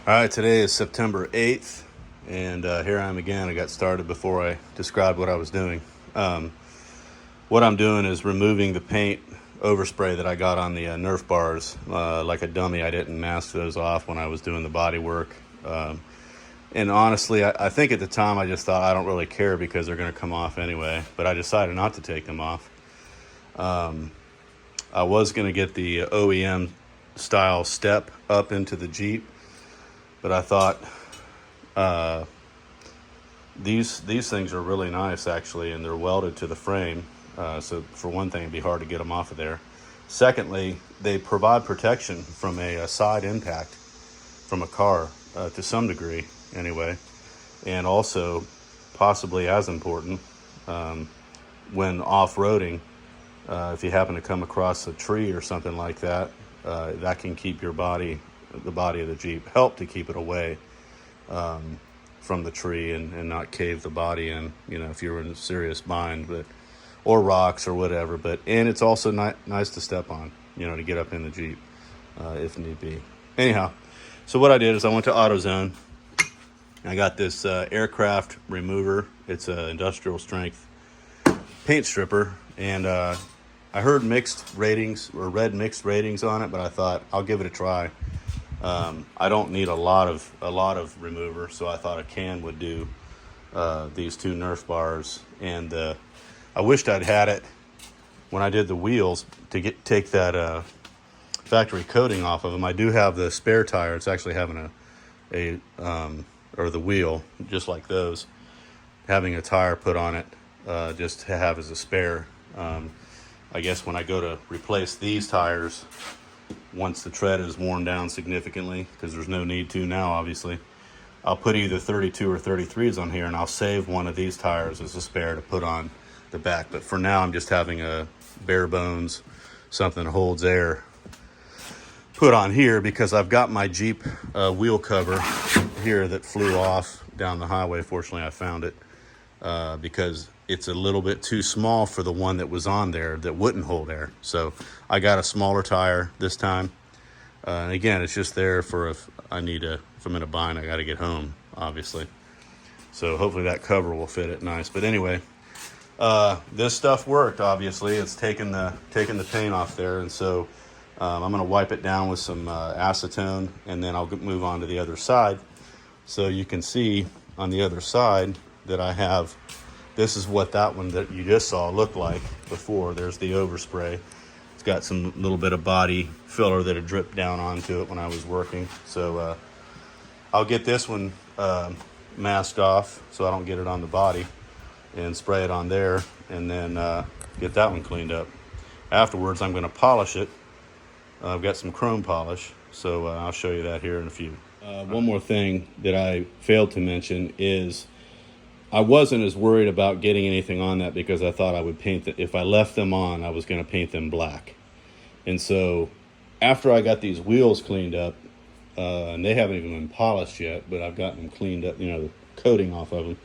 All right, today is September 8th, and here I am again. I got started before I described what I was doing. What I'm doing is removing the paint overspray that I got on the Nerf bars. Like a dummy, I didn't mask those off when I was doing the body work. And honestly, I think at the time I just thought I don't really care because they're going to come off anyway, but I decided not to take them off. I was going to get the OEM style step up into the Jeep, but I thought these things are really nice actually, and they're welded to the frame. So for one thing, it'd be hard to get them off of there. Secondly, they provide protection from a side impact from a car to some degree anyway. And also, possibly as important, when off-roading, if you happen to come across a tree or something like that, that can keep the body of the Jeep, help to keep it away from the tree and not cave the body in, you know, if you're in a serious bind, or rocks or whatever. And it's also nice to step on, you know, to get up in the Jeep if need be. Anyhow, so what I did is I went to AutoZone. I got this aircraft remover. It's an industrial strength paint stripper, and I heard mixed ratings, or read mixed ratings on it, but I thought I'll give it a try. I don't need a lot of remover, so I thought a can would do these two Nerf bars. And I wished I'd had it when I did the wheels to take that factory coating off of them. I do have the spare tire. It's actually having or the wheel, just like those, having a tire put on it just to have as a spare. I guess when I go to replace these tires, once the tread is worn down significantly, because there's no need to now, obviously, I'll put either 32 or 33s on here, and I'll save one of these tires as a spare to put on the back. But for now, I'm just having a bare bones, something that holds air, put on here, because I've got my Jeep wheel cover here that flew off down the highway. Fortunately, I found it because it's a little bit too small for the one that was on there that wouldn't hold air. So I got a smaller tire this time. And again, it's just there for if I'm in a bind, I got to get home, obviously. So hopefully that cover will fit it nice. But anyway, this stuff worked, obviously. It's taking the paint off there. And so I'm going to wipe it down with some acetone, and then I'll move on to the other side. So you can see on the other side that I have, this is what that one that you just saw looked like before. There's the overspray. It's got some little bit of body filler that had dripped down onto it when I was working. So I'll get this one masked off so I don't get it on the body, and spray it on there, and then get that one cleaned up. Afterwards, I'm going to polish it. I've got some chrome polish, so I'll show you that here in a few. One more thing that I failed to mention is I wasn't as worried about getting anything on that, because I thought I would paint that. If I left them on, I was going to paint them black. And so after I got these wheels cleaned up, and they haven't even been polished yet, but I've gotten them cleaned up, you know, the coating off of them,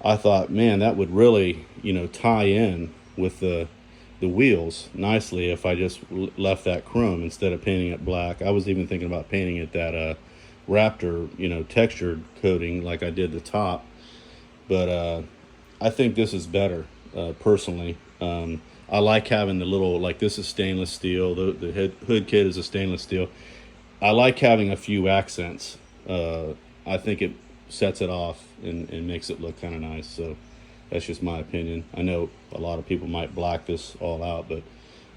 I thought, man, that would really, you know, tie in with the wheels nicely if I just left that chrome instead of painting it black. I was even thinking about painting it that Raptor, you know, textured coating like I did the top. But I think this is better, personally. I like having the little, like this is stainless steel. The hood kit is a stainless steel. I like having a few accents. I think it sets it off and makes it look kind of nice. So that's just my opinion. I know a lot of people might black this all out, but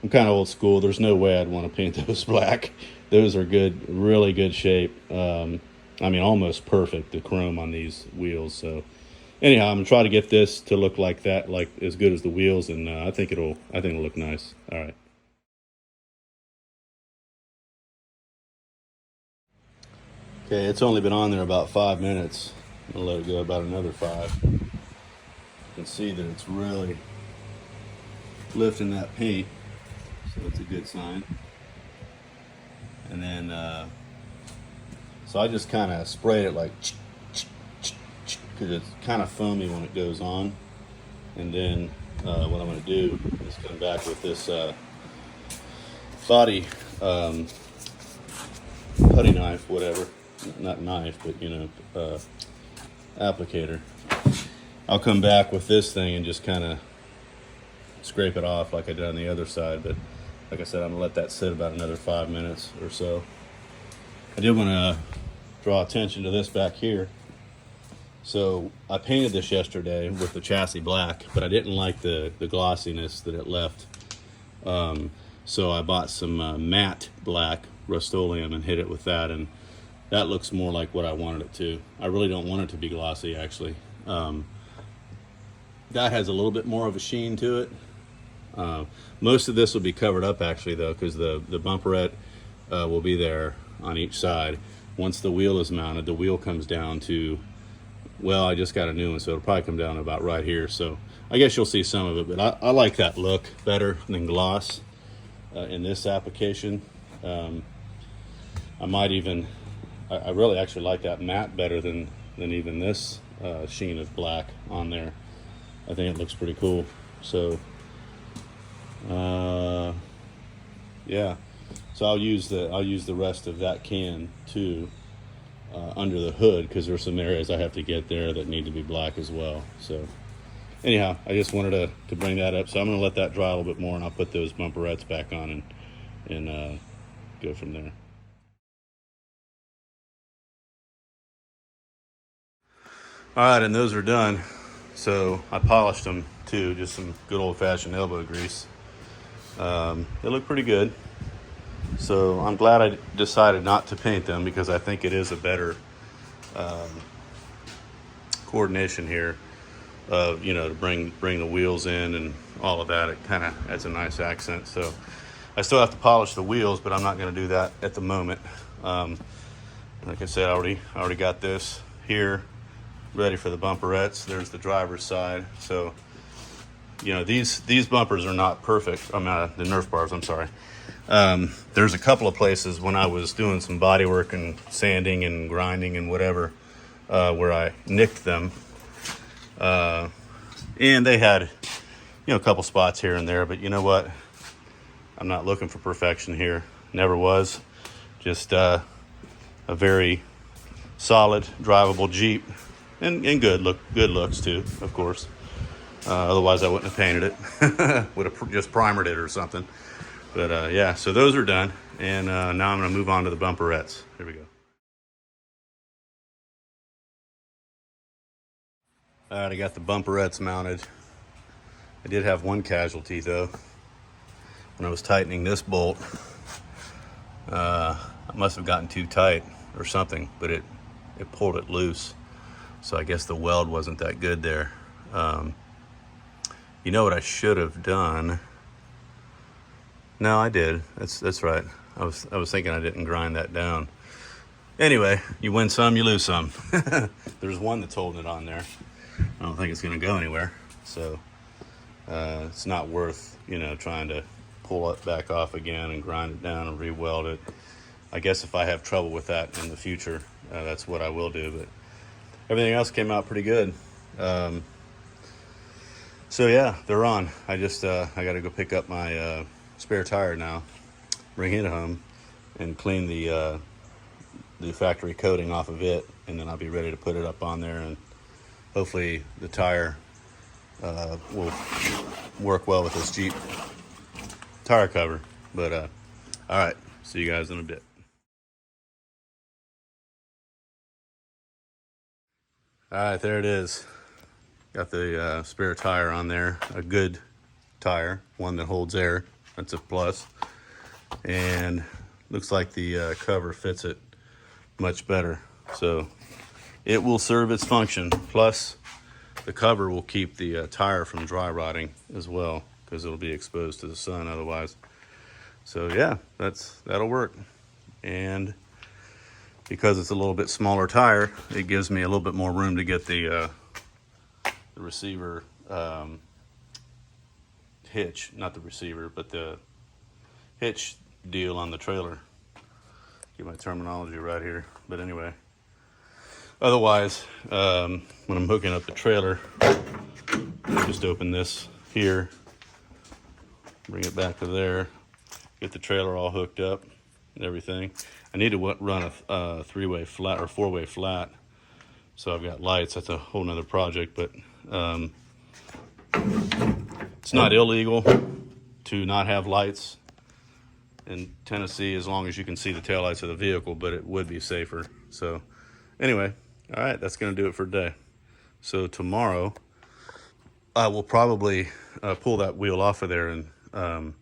I'm kind of old school. There's no way I'd want to paint those black. Those are good, really good shape. I mean, almost perfect, the chrome on these wheels. So anyhow, I'm gonna try to get this to look like that, like as good as the wheels, and I think it'll look nice. All right. Okay, it's only been on there about 5 minutes. I'm gonna let it go about another 5. You can see that it's really lifting that paint, so it's a good sign. And then, so I just kind of sprayed it like, because it's kind of foamy when it goes on. And then what I'm going to do is come back with this body putty knife, whatever, not knife, but you know, applicator. I'll come back with this thing and just kind of scrape it off like I did on the other side. But like I said, I'm gonna let that sit about another 5 minutes or so. I did want to draw attention to this back here. So I painted this yesterday with the chassis black, but I didn't like the glossiness that it left. So I bought some matte black Rust-Oleum and hit it with that, and that looks more like what I wanted it to. I really don't want it to be glossy, actually. That has a little bit more of a sheen to it. Most of this will be covered up, actually, though, because the bumperette will be there on each side. Once the wheel is mounted, the wheel comes down to, well, I just got a new one, so it'll probably come down about right here. So I guess you'll see some of it, but I like that look better than gloss in this application. I might even, I really actually like that matte better than even this sheen of black on there. I think it looks pretty cool. So yeah, so I'll use the rest of that can too under the hood, because there's some areas I have to get there that need to be black as well. So anyhow, I just wanted to bring that up. So I'm going to let that dry a little bit more, and I'll put those bumperettes back on and go from there. All right, and those are done. So I polished them too, just some good old-fashioned elbow grease. They look pretty good. So I'm glad I decided not to paint them, because I think it is a better coordination here. You know, to bring the wheels in and all of that. It kind of adds a nice accent. So I still have to polish the wheels, but I'm not going to do that at the moment. Like I said, I already got this here ready for the bumperettes. There's the driver's side. So you know, these bumpers are not perfect. I mean, the Nerf bars, I'm sorry. There's a couple of places when I was doing some body work and sanding and grinding and whatever, where I nicked them. And they had, you know, a couple spots here and there, but you know what? I'm not looking for perfection here. Never was. Just a very solid, drivable Jeep, and good looks too, of course. Otherwise I wouldn't have painted it. Would have just primered it or something. But yeah, so those are done, and now I'm going to move on to the bumperettes. Here we go. All right, I got the bumperettes mounted. I did have one casualty though. When I was tightening this bolt, I must have gotten too tight or something, but it pulled it loose. So I guess the weld wasn't that good there. You know what I should have done? No, I did. That's right. I was thinking I didn't grind that down. Anyway, you win some, you lose some. There's one that's holding it on there. I don't think it's going to go anywhere. So it's not worth, you know, trying to pull it back off again and grind it down and re-weld it. I guess if I have trouble with that in the future, that's what I will do. But everything else came out pretty good. So yeah, they're on. I got to go pick up my spare tire now, bring it home, and clean the factory coating off of it, and then I'll be ready to put it up on there, and hopefully the tire will work well with this Jeep tire cover. But all right, see you guys in a bit. All right, there it is. Got the spare tire on there, a good tire, one that holds air. That's a plus. And looks like the cover fits it much better. So it will serve its function. Plus, the cover will keep the tire from dry rotting as well, because it'll be exposed to the sun otherwise. So yeah, that'll work. And because it's a little bit smaller tire, it gives me a little bit more room to get the receiver hitch, not the receiver, but the hitch deal on the trailer. Get my terminology right here. But anyway, otherwise, when I'm hooking up the trailer, just open this here, bring it back to there, get the trailer all hooked up and everything. I need to run a three-way flat or four-way flat. So I've got lights. That's a whole nother project, but it's not illegal to not have lights in Tennessee as long as you can see the taillights of the vehicle, but it would be safer. So anyway, all right, that's going to do it for today. So tomorrow I will probably pull that wheel off of there and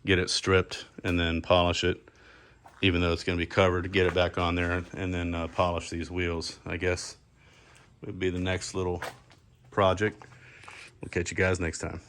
get it stripped and then polish it, even though it's going to be covered, to get it back on there, and then polish these wheels, I guess would be the next little project. We'll catch you guys next time.